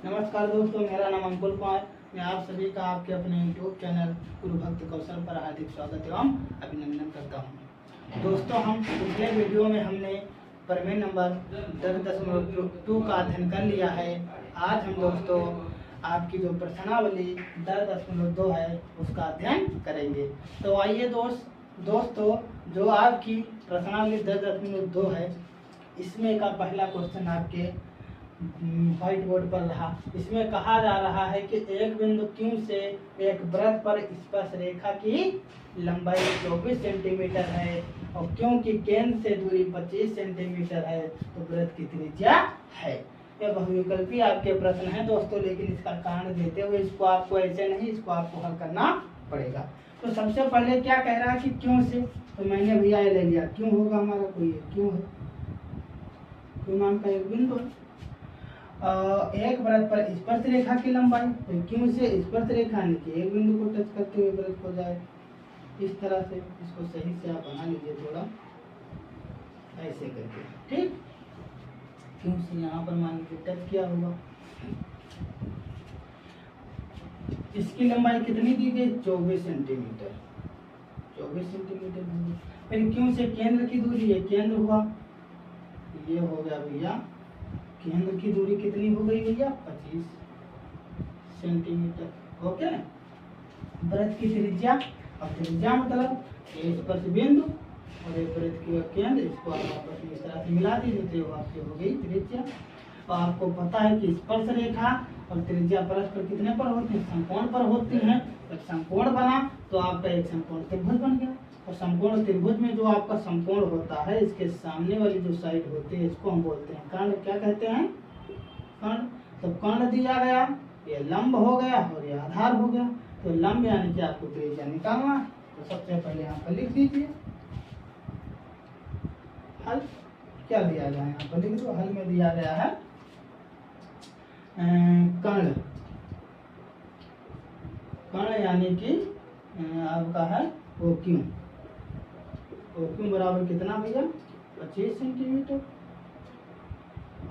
नमस्कार दोस्तों, मेरा नाम अंकुल कुमार। मैं आप सभी का आपके अपने YouTube चैनल गुरु भक्त कौशल पर हार्दिक स्वागत एवं अभिनंदन करता हूं। दोस्तों, हम पिछले वीडियो में हमने प्रमेय नंबर 10.2 का अध्ययन कर लिया है। आज हम दोस्तों आपकी जो प्रश्नावली 10.2 है उसका अध्ययन करेंगे। तो आइए दोस्तों जो आपकी प्रश्नावली 10.2 है इसमें का पहला क्वेश्चन आपके व्हाइट बोर्ड पर रहा। इसमें कहा जा रहा है कि एक बिंदु Q से एक वृत्त पर स्पर्श रेखा की लंबाई 24 सेंटीमीटर है और Q की केंद्र से दूरी 25 सेंटीमीटर है, तो वृत्त की त्रिज्या है। यह बहुविकल्पी आपके प्रश्न है दोस्तों, लेकिन इसका कारण देते हुए इसको आपको ऐसे नहीं, इसको आपको हल करना पड़ेगा। तो सबसे पहले क्या कह रहा है कि Q से, तो मैंने भैया ले लिया Q होगा हमारा, कोई Q है, Q नाम का एक बिंदु है। एक वृत्त पर स्पर्श रेखा की लंबाई, तो Q से स्पर्श रेखा यानी कि एक बिंदु को टच करते हुए वृत्त हो जाए। इस तरह से इसको सही से आप बना लीजिए, थोड़ा ऐसे करके, ठीक। Q से यहाँ पर मान लीजिए टच किया होगा। इसकी लंबाई कितनी दी गई? 24 सेंटीमीटर। 24 सेंटीमीटर। फिर Q से केंद्र की दूरी, ये केंद्र हुआ, ये हो गया भैया केंद्र की दूरी कितनी हो गई भैया? 25 सेंटीमीटर। ओके। वृत्त की त्रिज्या, अब त्रिज्या मतलब स्पर्श बिंदु और एक वृत्त की केंद्र, इसको आप आपस में इस तरह से मिला दीजिए तो आपकी हो गई त्रिज्या। और आपको पता है कि स्पर्श रेखा और त्रिज्या परस्पर कितने पर होती है? समकोण पर होती हैं। जब समकोण बना तो आपका एक समकोण त्रिभुज बन गया। और समकोण त्रिभुज में जो आपका समकोण होता है, इसके सामने वाली जो साइड होती है इसको हम बोलते हैं कर्ण। क्या कहते हैं? कर्ण। तो कर्ण दिया गया, ये लंब हो गया और ये आधार हो गया। तो लंब यानी कि आपको त्रिज्या निकालना है। तो सबसे पहले यहाँ पर लिख दीजिए हल। क्या दिया गया है यहाँ पर लिख दो। हल में दिया गया है कर्ण। कर्ण यानी कि आपका है OQ। OQ बराबर कितना भैया? 25 सेंटीमीटर।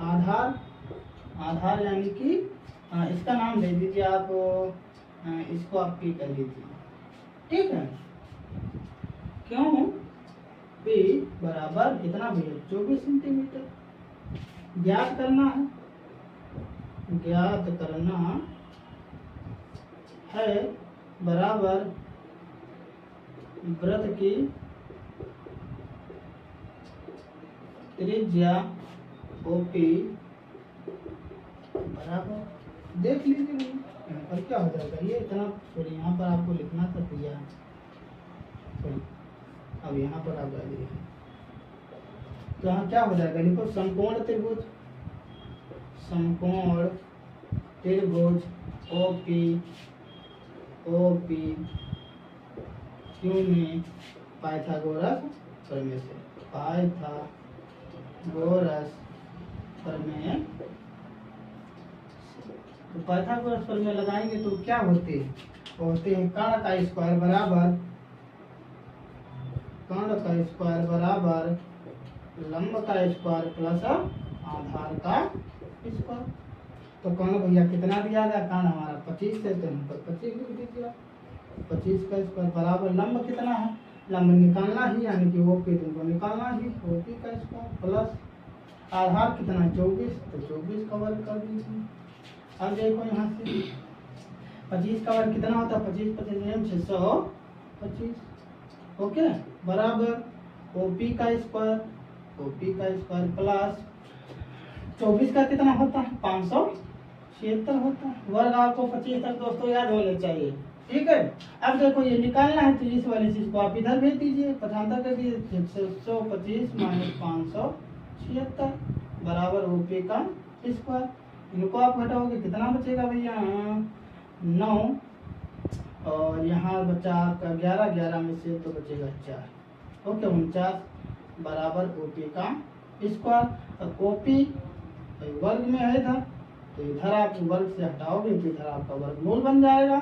आधार, आधार यानी कि इसका नाम दे दीजिए आप, इसको आप P कर लीजिए, ठीक है। क्यों? P बराबर कितना भैया? 24 सेंटीमीटर। ज्ञात करना है, ज्ञात करना है बराबर वृत्त की त्रिज्या OP बराबर, देख लीजिए यहाँ पर क्या हो जाएगा। ये इतना सॉरी, यहाँ पर आपको लिखना था भैया, अब यहाँ पर आप डालिए तो यहाँ क्या हो जाएगा, लिखो समकोण त्रिभुज, समकोण त्रिभुज OP Q में पाइथागोरस प्रमेय से, पाइथागोरस प्रमेय। तो पाइथागोरस प्रमेय लगाएंगे तो क्या होते हैं? होते हैं कर्ण का स्क्वायर बराबर, कर्ण का स्क्वायर बराबर लंब का स्क्वायर प्लस आधार का स्क्वायर। तो कर्ण भैया कितना दिया गया? कर्ण हमारा 25 है, तो यहाँ पर 25 लिख दीजिए। 25 का स्क्वायर बराबर लंब कितना है? लंब निकालना ही यानी कि OP तुमको निकालना ही, OP का स्क्वायर प्लस आधार कितना? 24, तो 24 का वर्ग कर दीजिए। अब देखो यहाँ से 25 का वर्ग कितना होता है? 25 25 625। ओके, बराबर OP का स्क्वायर, OP का स्क्वायर प्लस 24 का कितना होता है? 576 होता है। वर्ग आपको 25 तक दोस्तों याद होने चाहिए, ठीक है। अब देखो ये निकालना है तो इस वाली चीज को आप इधर भेज दीजिए, पठानता कर दीजिए। 625 माइनस 576 बराबर OP का स्क्वायर। इनको आप घटाओगे कितना बचेगा भैया? 9 और यहाँ बचा आपका 11, 11 में से तो बचेगा 4। ओके, 49 बराबर OP का स्क्वायर। और OP वर्ग में है इधर, तो इधर आप वर्ग से हटाओगे तो इधर आपका वर्गमूल बन जाएगा।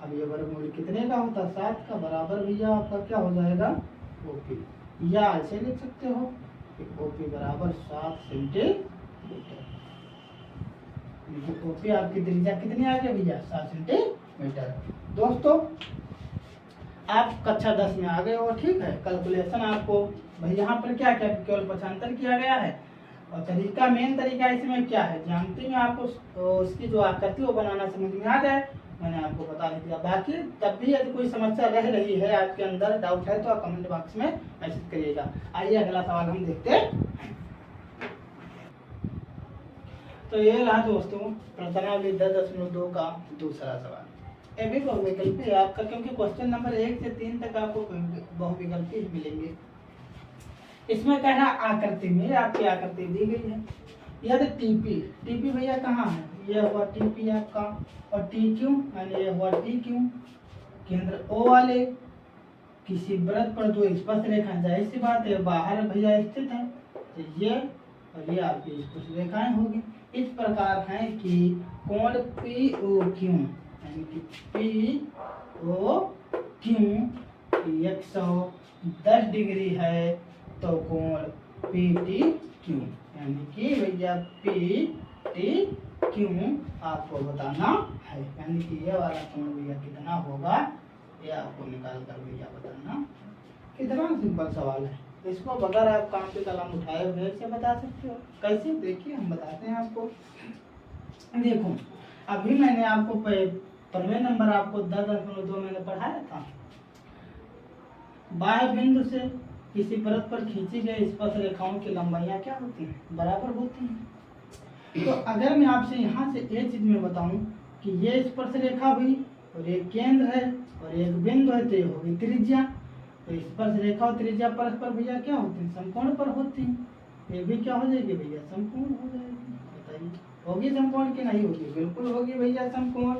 अब ये वर्गमूल कितने का होता है? 7 का। बराबर भैया आपका क्या हो जाएगा? OP। या ऐसे लिख सकते हो कि OP बराबर 7 सेंटीमीटर। ओपी आपकी त्रिज्या कितनी आ गई भैया 7 सेंटीमीटर। दोस्तों आप कक्षा 10 में आ गए हो, ठीक है। कैलकुलेशन आपको भाई यहाँ पर क्या क्या केवल पक्षांतर किया गया है, और तरीका मेन तरीका इसमें क्या है, ज्यामिति में आपको उसकी जो आकृति वो बनाना समझ में आ जाए, मैंने आपको बता दिया। बाकी तब भी यदि कोई समस्या रह रही है, आपके अंदर डाउट है, तो आप कमेंट बॉक्स में मैसेज करिएगा। आइए अगला सवाल हम देखते हैं। तो ये रहा दोस्तों प्रश्नावली 10.2 का दूसरा सवाल। ये भी बहुविकल्पी है आपका, क्योंकि क्वेश्चन नंबर 1 से 3 तक आपको बहुविकल्पी ही मिलेंगे। इसमें कह रहा आकृति में आपकी आकृति दी गई है, यदि टीपी भैया कहाँ है, ये हुआ टीपी आपका, और टी क्यू यानी ये हुआ टी क्यू, केंद्र ओ वाले किसी वृत्त पर जो स्पर्श रेखा, जाहिर सी बात है बाहर भैया स्थित है, तो ये और ये आपकी स्पर्श रेखाएं होगी। इस प्रकार है कि कोण पी ओ क्यू यानी कि पी ओ क्यू 110 डिग्री है, तो कोण पी टी क्यू यानी कि भैया पी टी क्यू आपको बताना है, यानी कि ये वाला कोण भैया कितना होगा, ये आपको निकाल कर भैया बताना। कितना सिंपल सवाल है, इसको बगैर आप काम पे कलम उठाए हुए से बता सकते हो। कैसे, देखिए हम बताते हैं आपको। देखो अभी मैंने आपको पहले नंबर आपको 10.2 मैंने पढ़ाया था। बाह्य बिंदु से किसी वृत्त पर खींची गई स्पर्श रेखाओं की लंबाइयां क्या होती हैं, बराबर होती हैं। तो अगर मैं आपसे यहाँ से एक चीज में बताऊं कि ये स्पर्श रेखा हुई और एक केंद्र है और एक बिंदु है, तो ये होगी त्रिज्या। तो स्पर्श रेखा और त्रिज्या परस्पर भैया क्या होती है, समकोण पर होती है। ये भी क्या हो जाएगी भैया, समकोण हो जाएगी। बताइए होगी समकोण की नहीं होगी, बिल्कुल होगी भैया समकोण।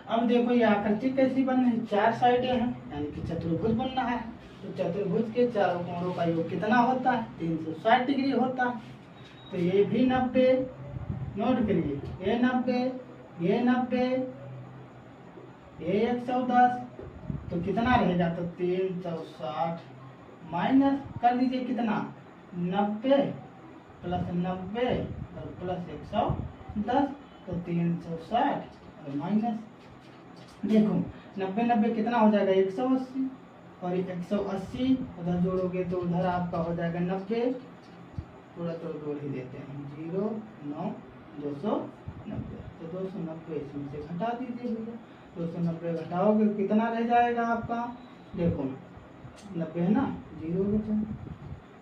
अब देखो ये आकृति कैसी बननी है, 4 साइडें हैं यानी कि चतुर्भुज बनना है। तो चतुर्भुज के चारों कोणों का योग कितना होता है, 360 डिग्री होता है। तो ये भी 90, नोट करिए, ये 90, ये 90, ये 110, तो कितना रहेगा, तो 360 माइनस कर दीजिए कितना, 90 प्लस 90 और प्लस 110, तो 360 और माइनस, देखो 90 कितना हो जाएगा 180, और 180 उधर जोड़ोगे तो उधर आपका हो जाएगा 90, थोड़ा तो जोड़ ही देते हैं, 0 9 290, तो 290 इसमें से घटा दीजिए भैया। 290 घटाओगे कितना रह जाएगा आपका, देखो 90 है ना, 0 बचा।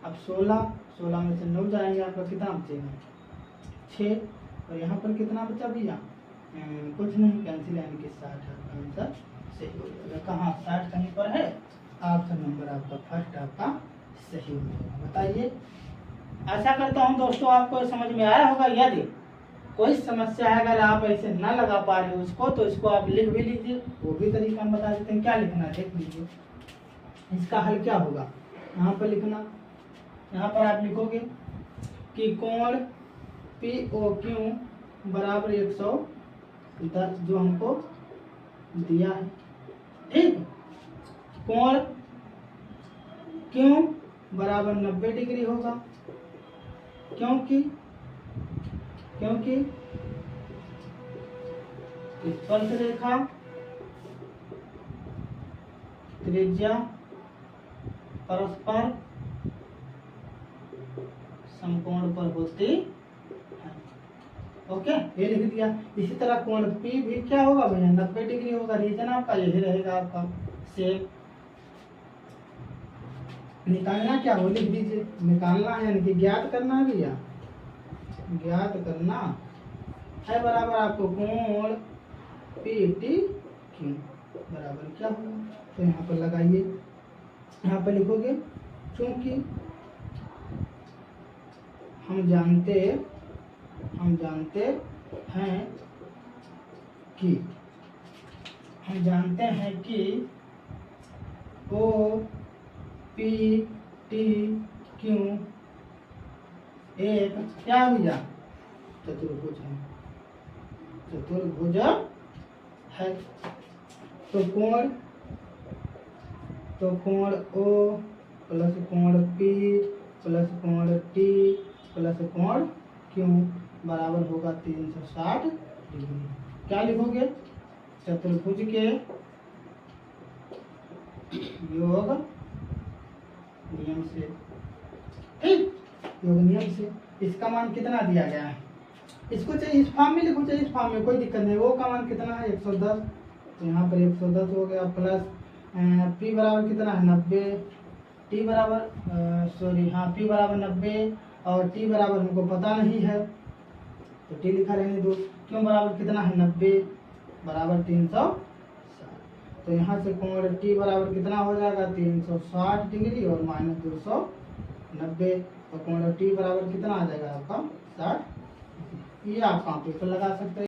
अब 16 में से 9 जाएंगे, आपका कितना बचेगा 6, और यहाँ पर कितना बचा भैया, कुछ नहीं, कैंसिल यानी कि 60 आपका आंसर सही हो जाएगा। कहाँ 60 कहीं पर है, ऑप्शन नंबर आपका फर्स्ट आपका सही हो जाएगा। बताइए, आशा करता हूँ दोस्तों आपको समझ में आया होगा। यदि कोई समस्या है, अगर आप ऐसे ना लगा पा रहे हो इसको, तो इसको आप लिख भी लीजिए, वो भी तरीका हम बता देते हैं। क्या लिखना है देख लीजिए, इसका हल क्या होगा, यहाँ पर लिखना, यहाँ पर आप लिखोगे कि कोण पी ओ क्यू बराबर 110 जो हमको दिया है, ठीक। कोण क्यों बराबर 90 डिग्री होगा, क्योंकि स्पर्श रेखा त्रिज्या परस्पर समकोण पर होती है। ओके, ये लिख दिया। इसी तरह कोण पी भी क्या होगा भैया, 90 डिग्री होगा। रीजन आपका यही रहेगा, आपका सेम। निकालना क्या हो, लिख दीजिए, निकालना है यानी कि ज्ञात करना है भैया, ज्ञात करना है बराबर आपको कोण पी टी क्यू बराबर क्या होगा, तो यहाँ पर लगाइए, यहाँ पर लिखोगे क्योंकि हम जानते हैं कि ओ पी टी क्यू एक क्या भैया चतुर्भुज है। तो कोण ओ प्लस कोण पी प्लस कोण टी प्लस कोण क्यू बराबर होगा 360 डिग्री। क्या लिखोगे? चतुर्भुज के योग नियम से, ठीक, योग नियम से इसका मान कितना दिया गया है, इसको चाहे इस फॉर्म में लिखो चाहे इस फॉर्म में, कोई दिक्कत नहीं। वो का मान कितना है 110, तो यहाँ पर 110 हो गया, प्लस p बराबर कितना है 90, t बराबर सॉरी हाँ p बराबर 90 और t बराबर हमको पता नहीं है तो t लिखा रहने दो। क्यों बराबर कितना है 90 बराबर 360, तो यहाँ से कोण t बराबर कितना हो जाएगा 360 डिग्री और माइनस 290, तो कोण t बराबर कितना आ जाएगा आपका 60। ये आप कॉपी पर लगा सकते हैं।